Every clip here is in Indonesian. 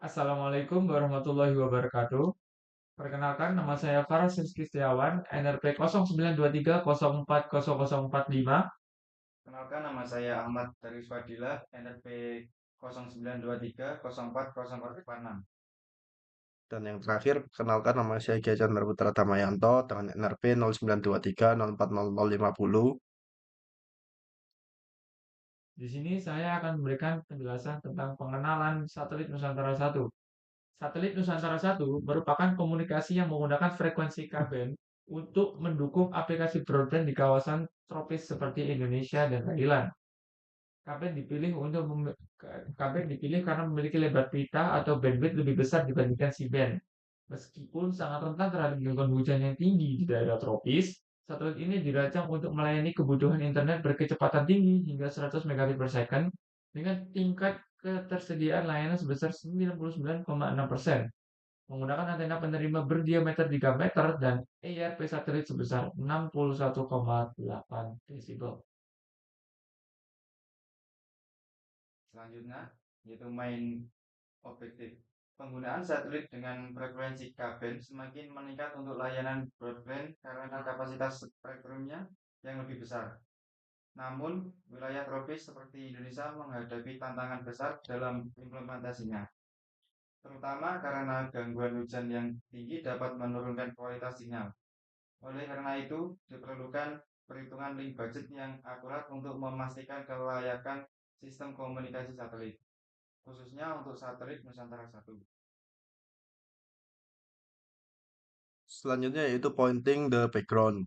Assalamualaikum warahmatullahi wabarakatuh. Perkenalkan, nama saya Farah Rizky Setiawan, NRP 0923040045. Kenalkan nama saya Ahmad Darwis Fadilah, NRP 0923040446. Dan yang terakhir, kenalkan nama saya Gia Chandra Putra Damayanto dengan NRP 0923040050. Di sini saya akan memberikan penjelasan tentang pengenalan satelit Nusantara 1. Satelit Nusantara 1 merupakan komunikasi yang menggunakan frekuensi K-band untuk mendukung aplikasi broadband di kawasan tropis seperti Indonesia dan Thailand. Kabel dipilih karena memiliki lebar pita atau bandwidth lebih besar dibandingkan C-band. Meskipun sangat rentan terhadap gangguan hujan yang tinggi di daerah tropis, satelit ini dirancang untuk melayani kebutuhan internet berkecepatan tinggi hingga 100 megabit per second dengan tingkat ketersediaan layanan sebesar 99,6%, menggunakan antena penerima berdiameter 3 meter dan EIRP satelit sebesar 61,8 desibel. Selanjutnya, yaitu main objektif. Penggunaan satelit dengan frekuensi K-band semakin meningkat untuk layanan broadband karena kapasitas spektrumnya yang lebih besar. Namun, wilayah tropis seperti Indonesia menghadapi tantangan besar dalam implementasinya, terutama karena gangguan hujan yang tinggi dapat menurunkan kualitas sinyal. Oleh karena itu, diperlukan perhitungan link budget yang akurat untuk memastikan kelayakan sistem komunikasi satelit, khususnya untuk satelit Nusantara 1. Selanjutnya yaitu pointing the background.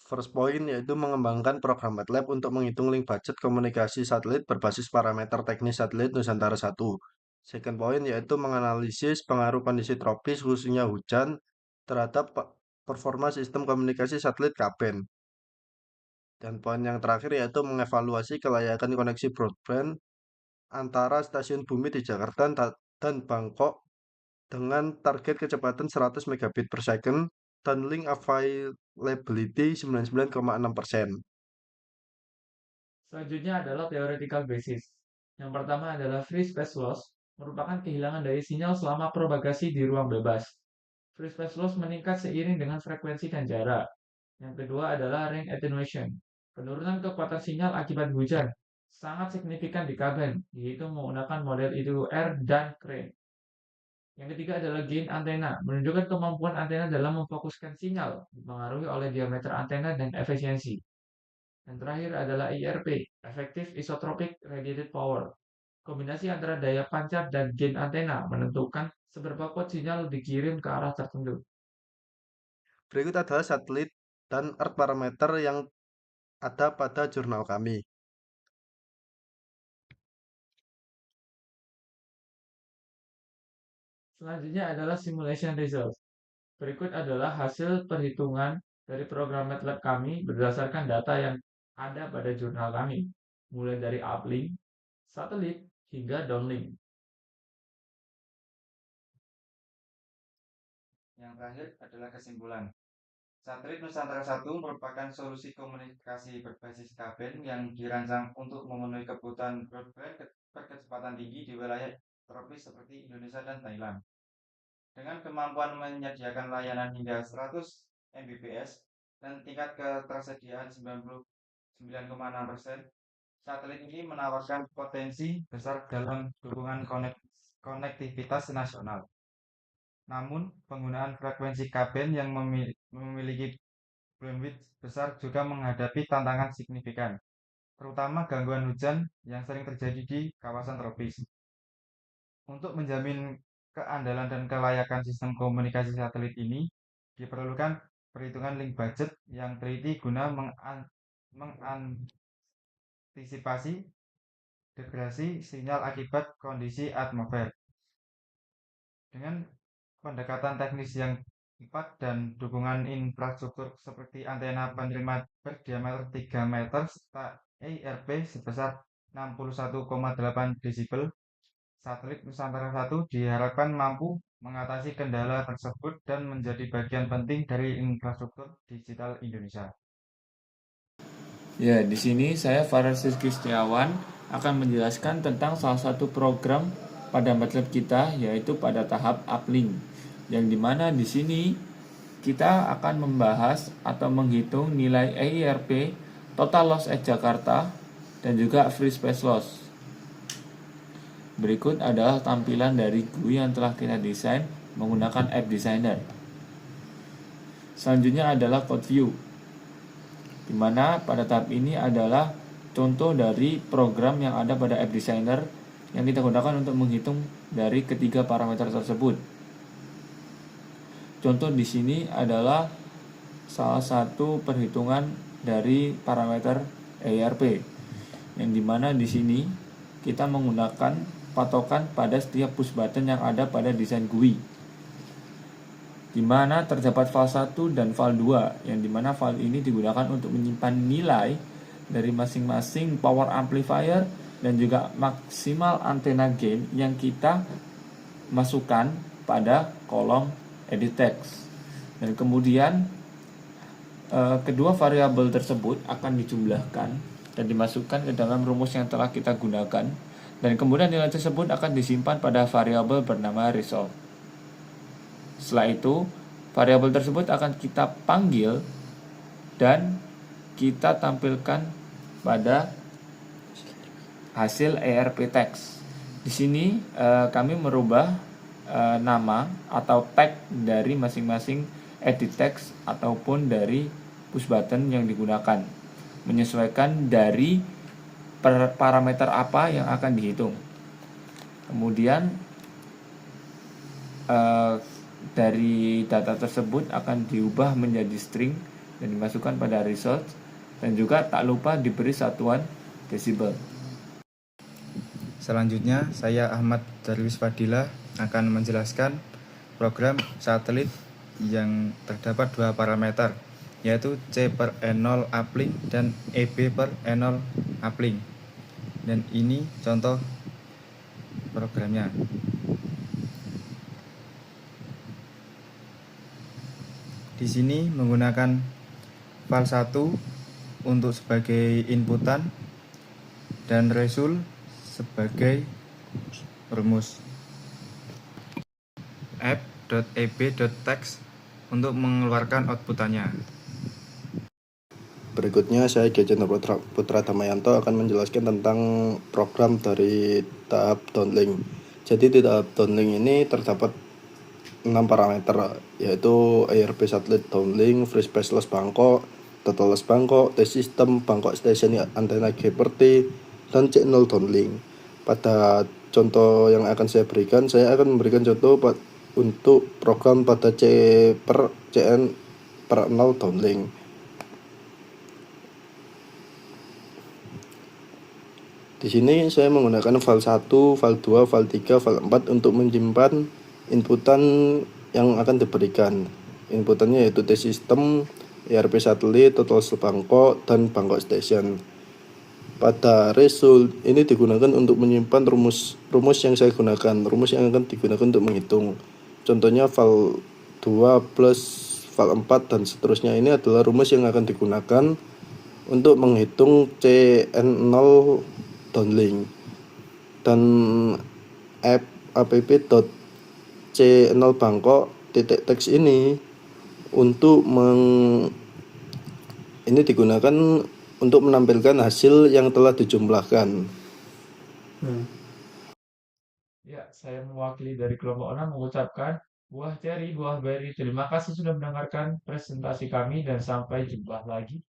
First point yaitu mengembangkan program MATLAB untuk menghitung link budget komunikasi satelit berbasis parameter teknis satelit Nusantara 1. Second point yaitu menganalisis pengaruh kondisi tropis khususnya hujan terhadap performa sistem komunikasi satelit K-band. Dan poin yang terakhir yaitu mengevaluasi kelayakan koneksi broadband antara stasiun bumi di Jakarta dan Bangkok dengan target kecepatan 100 megabit per second dan link availability 99,6%. Selanjutnya adalah theoretical basis. Yang pertama adalah free space loss, merupakan kehilangan dari sinyal selama propagasi di ruang bebas. Free space loss meningkat seiring dengan frekuensi dan jarak. Yang kedua adalah range attenuation, penurunan kekuatan sinyal akibat hujan, sangat signifikan di kabel, yaitu menggunakan model ITUR dan crane. Yang ketiga adalah gain antena, menunjukkan kemampuan antena dalam memfokuskan sinyal, dipengaruhi oleh diameter antena dan efisiensi. Yang terakhir adalah IRP, Effective Isotropic Radiated Power. Kombinasi antara daya pancar dan gain antena menentukan seberapa kuat sinyal dikirim ke arah tertentu. Berikut adalah satelit dan earth parameter yang ada pada jurnal kami. Selanjutnya adalah simulation results. Berikut adalah hasil perhitungan dari program MATLAB kami berdasarkan data yang ada pada jurnal kami, mulai dari uplink, satelit, hingga downlink. Yang terakhir adalah kesimpulan. Satelit Nusantara 1 merupakan solusi komunikasi berbasis kabel yang dirancang untuk memenuhi kebutuhan broadband berkecepatan tinggi di wilayah tropis seperti Indonesia dan Thailand. Dengan kemampuan menyediakan layanan hingga 100 Mbps dan tingkat ketersediaan 99,6%, satelit ini menawarkan potensi besar dalam dukungan konektivitas nasional. Namun, penggunaan frekuensi K-band yang memiliki bandwidth besar juga menghadapi tantangan signifikan, terutama gangguan hujan yang sering terjadi di kawasan tropis. Untuk menjamin keandalan dan kelayakan sistem komunikasi satelit ini, diperlukan perhitungan link budget yang teliti guna mengantisipasi degradasi sinyal akibat kondisi atmosfer. Dengan pendekatan teknis yang tepat dan dukungan infrastruktur seperti antena penerima berdiameter 3 meter serta EIRP sebesar 61,8 desibel, satelit Nusantara 1 diharapkan mampu mengatasi kendala tersebut dan menjadi bagian penting dari infrastruktur digital Indonesia. Ya, di sini saya Farah Rizky Setiawan akan menjelaskan tentang salah satu program pada MATLAB kita, yaitu pada tahap uplink, yang dimana di sini kita akan membahas atau menghitung nilai EIRP, total loss at Jakarta, dan juga free space loss. Berikut adalah tampilan dari GUI yang telah kita desain menggunakan App Designer. Selanjutnya adalah code view, di mana pada tahap ini adalah contoh dari program yang ada pada App Designer yang kita gunakan untuk menghitung dari ketiga parameter tersebut. Contoh di sini adalah salah satu perhitungan dari parameter EIRP, yang dimana di sini kita menggunakan patokan pada setiap push button yang ada pada desain GUI, di mana terdapat file 1 dan file 2, yang dimana file ini digunakan untuk menyimpan nilai dari masing-masing power amplifier dan juga maksimal antena gain yang kita masukkan pada kolom edit text. Dan kemudian kedua variabel tersebut akan dijumlahkan dan dimasukkan ke dalam rumus yang telah kita gunakan, dan kemudian nilai tersebut akan disimpan pada variabel bernama result. Setelah itu, variabel tersebut akan kita panggil dan kita tampilkan pada hasil EIRP text. Di sini kami merubah nama atau tag dari masing-masing edit text ataupun dari push button yang digunakan, menyesuaikan dari parameter apa yang akan dihitung. Kemudian dari data tersebut akan diubah menjadi string dan dimasukkan pada result, dan juga tak lupa diberi satuan desibel. Selanjutnya, saya Ahmad Darwis Fadila akan menjelaskan program satelit yang terdapat dua parameter, yaitu C per E0 uplink dan EB per E0 uplink. Dan ini contoh programnya. Di sini menggunakan file 1 untuk sebagai inputan dan result sebagai rumus. app.eb.text untuk mengeluarkan outputannya. Berikutnya saya Gajendra Putra Damayanto akan menjelaskan tentang program dari tahap downlink. Jadi di tahap downlink ini terdapat 6 parameter, yaitu EIRP satelit downlink, free space loss Bangkok, total loss Bangkok, test system, Bangkok station antena G/T, dan channel downlink. Pada contoh yang akan saya berikan, saya akan memberikan contoh untuk program pada CN per 0 downlink. Di sini saya menggunakan file 1, file 2, file 3, file 4 untuk menyimpan inputan yang akan diberikan. Inputannya yaitu test system, EIRP satelit, total loss Bangkok, dan Bangkok station. Pada result ini digunakan untuk menyimpan rumus yang saya gunakan, rumus yang akan digunakan untuk menghitung. Contohnya file 2 plus file 4 dan seterusnya, ini adalah rumus yang akan digunakan untuk menghitung CN0 downlink. Dan app.c0 Bangkok titik teks ini ini digunakan untuk menampilkan hasil yang telah dijumlahkan. Ya, saya mewakili dari kelompok 6 mengucapkan buah ceri, buah beri. Terima kasih sudah mendengarkan presentasi kami dan sampai jumpa lagi.